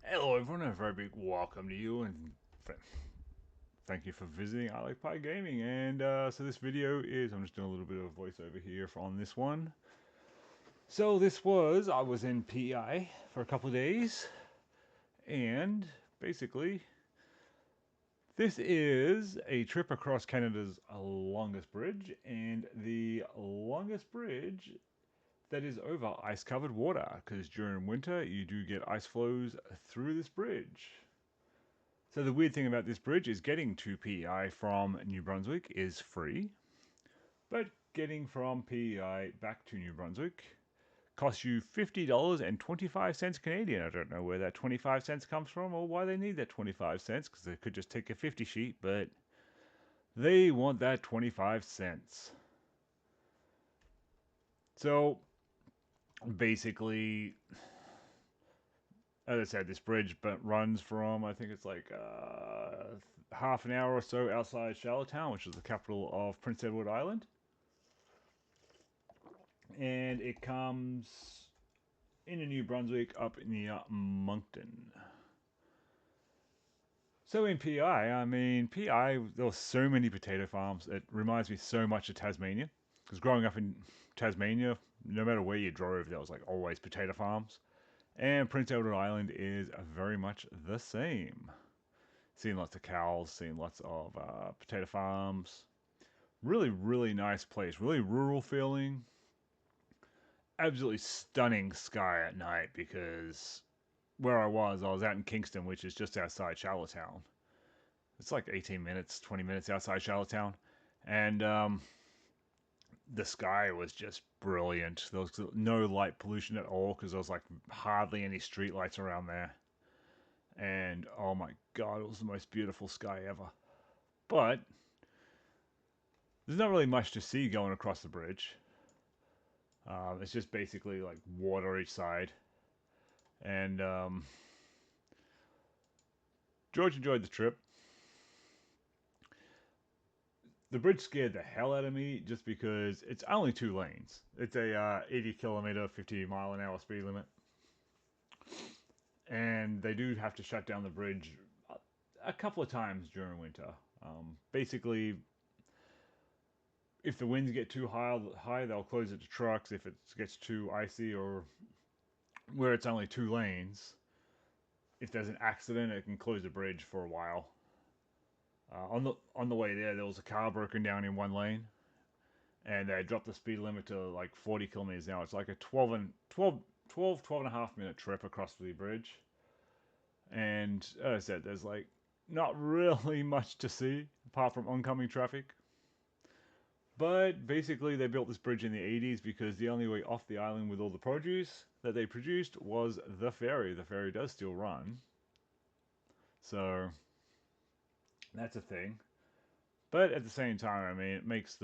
Hello everyone, a very big welcome to you and thank you for visiting I Like Pie Gaming. And so this video is, I'm just doing a little bit of voiceover here on this one. So I was in PEI for a couple of days, and basically this is a trip across Canada's longest bridge, and the longest bridge that is over ice-covered water, because during winter you do get ice flows through this bridge. So the weird thing about this bridge is getting to PEI from New Brunswick is free, but getting from PEI back to New Brunswick costs you $50.25 Canadian. I don't know where that 25 cents comes from or why they need that 25 cents, because they could just take a 50 sheet, but they want that 25 cents. So basically, as I said, this bridge runs from, I think it's like half an hour or so outside Charlottetown, which is the capital of Prince Edward Island. And it comes into New Brunswick up near Moncton. So in PEI, PEI, there were so many potato farms. It reminds me so much of Tasmania. Because growing up in Tasmania, no matter where you drove, there was like always potato farms. And Prince Edward Island is very much the same. Seen lots of cows, seen lots of potato farms. Really, really nice place. Really rural feeling. Absolutely stunning sky at night, because where I was out in Kingston, which is just outside Charlottetown. It's like 18 minutes, 20 minutes outside Charlottetown. And the sky was just brilliant. There was no light pollution at all, because there was like hardly any street lights around there. And oh my god, it was the most beautiful sky ever. But there's not really much to see going across the bridge. It's just basically like water each side. And George enjoyed the trip. The bridge scared the hell out of me just because it's only two lanes. It's a 80 kilometer, 50 mile an hour speed limit. And they do have to shut down the bridge a couple of times during winter. Basically, if the winds get too high, they'll close it to trucks. If it gets too icy, or where it's only two lanes, if there's an accident, it can close the bridge for a while. On the way there was a car broken down in one lane, and they dropped the speed limit to like 40 kilometers an hour. It's like a 12 and a half minute trip across the bridge. And as I said, there's like not really much to see apart from oncoming traffic. But basically, they built this bridge in the 80s because the only way off the island with all the produce that they produced was the ferry. The ferry does still run. So that's a thing. But at the same time, it's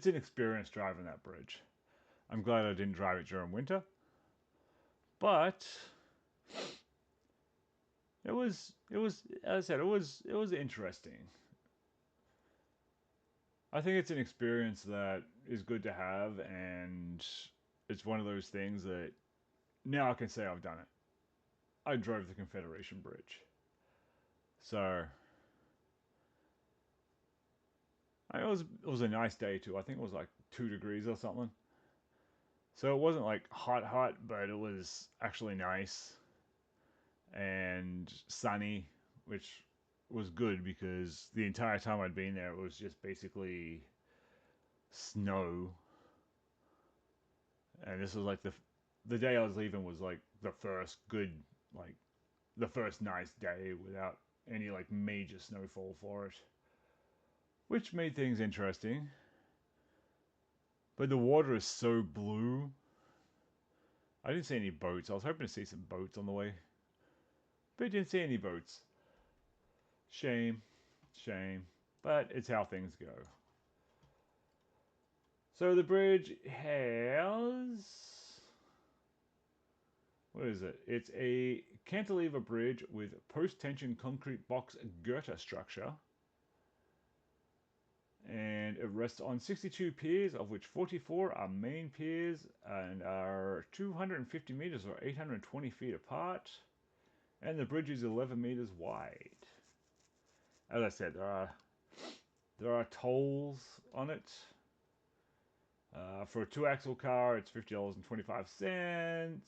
an experience driving that bridge. I'm glad I didn't drive it during winter, but it was as I said, it was interesting. I think it's an experience that is good to have, and it's one of those things that now I can say I've done it. I drove the Confederation Bridge. So it was a nice day too. I think it was like 2 degrees or something. So it wasn't like hot, but it was actually nice and sunny, which was good because the entire time I'd been there, it was just basically snow. And this was like the day I was leaving was like like the first nice day without any like major snowfall for it, which made things interesting. But the water is so blue. I didn't see any boats. I was hoping to see some boats on the way, but I didn't see any boats. Shame, shame. But it's how things go. So the bridge has, what is it? It's a cantilever bridge with post-tension concrete box girder structure. And it rests on 62 piers, of which 44 are main piers and are 250 meters or 820 feet apart. And the bridge is 11 meters wide. As I said, there are tolls on it. For a 2-axle car, it's $50.25.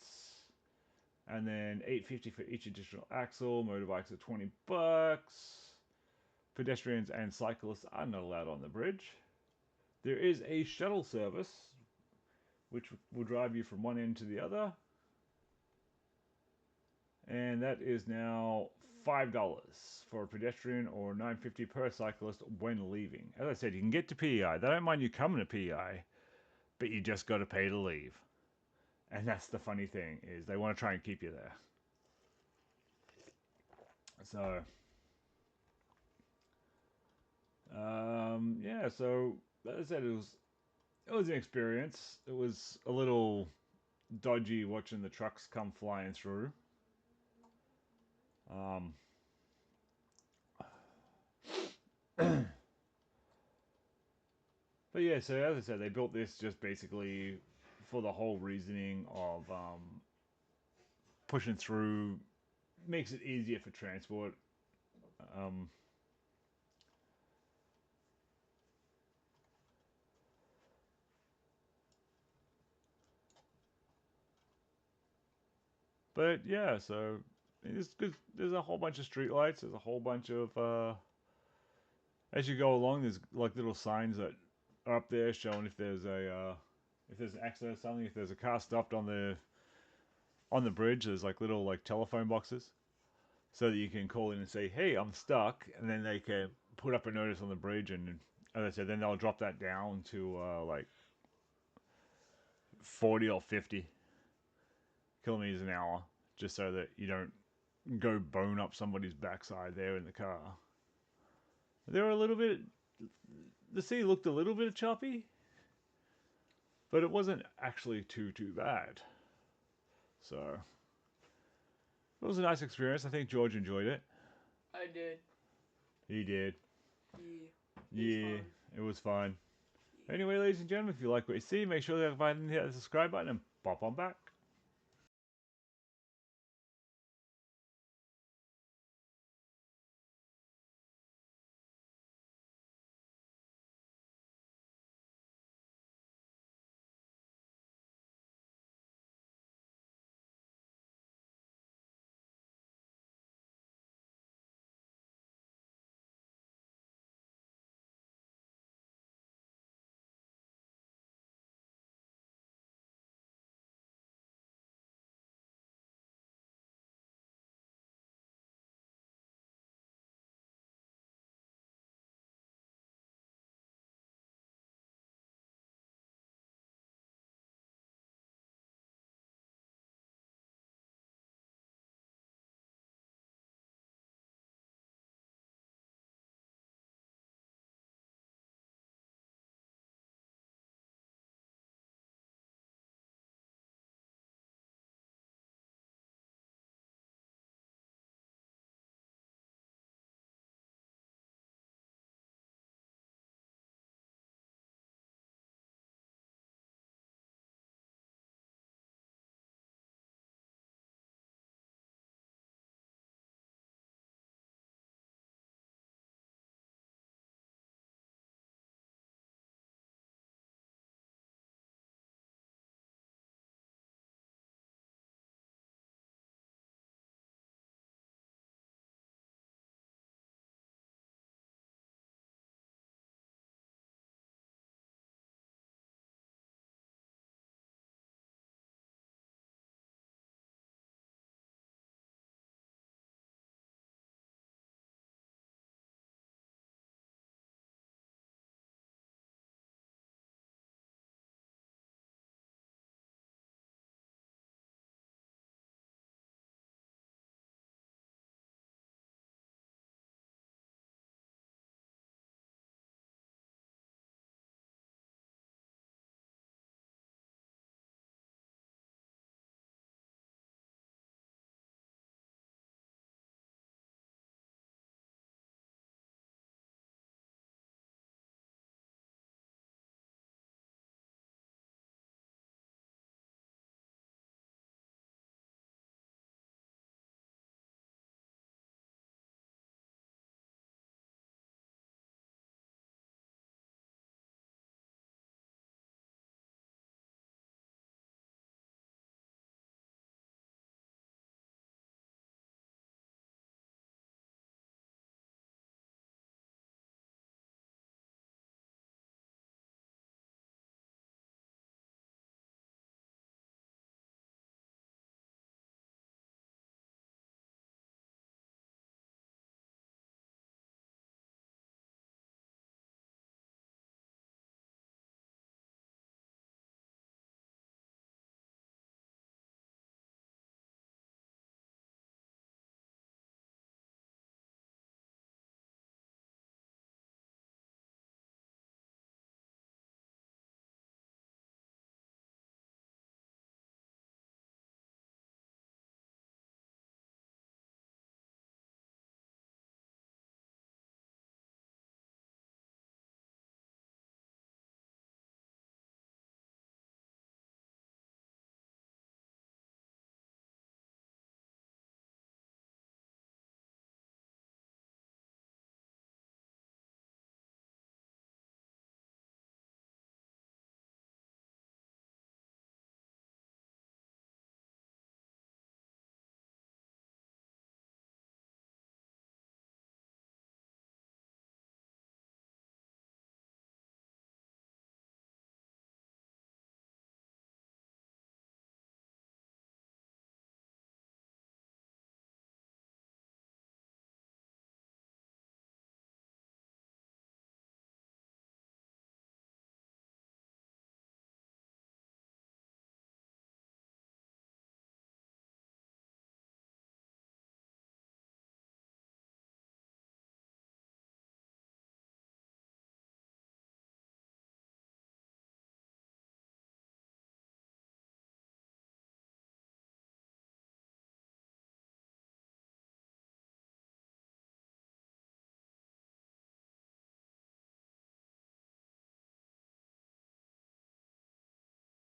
And then $8.50 for each additional axle. Motorbikes are $20. Pedestrians and cyclists are not allowed on the bridge. There is a shuttle service, which will drive you from one end to the other. And that is now $5 for a pedestrian or $9.50 per cyclist when leaving. As I said, you can get to PEI. They don't mind you coming to PEI, but you just got to pay to leave. And that's the funny thing, is they want to try and keep you there. So, yeah, so as I said, it was an experience. It was a little dodgy watching the trucks come flying through. But yeah, so as I said, they built this just basically for the whole reasoning of pushing through, makes it easier for transport. Um, but yeah, so there's a whole bunch of streetlights. There's a whole bunch of as you go along, there's like little signs that are up there showing if there's an accident or something. If there's a car stopped on the bridge, there's like little like telephone boxes, so that you can call in and say, "Hey, I'm stuck," and then they can put up a notice on the bridge, and as I said, then they'll drop that down to like 40 or 50 kilometers an hour, just so that you don't go bone up somebody's backside there in the car. They were a little bit. The sea looked a little bit choppy, but it wasn't actually too bad. So it was a nice experience. I think George enjoyed it. I did. He did. Yeah. It was fun. Anyway, ladies and gentlemen, if you like what you see, make sure to hit that subscribe button and pop on back.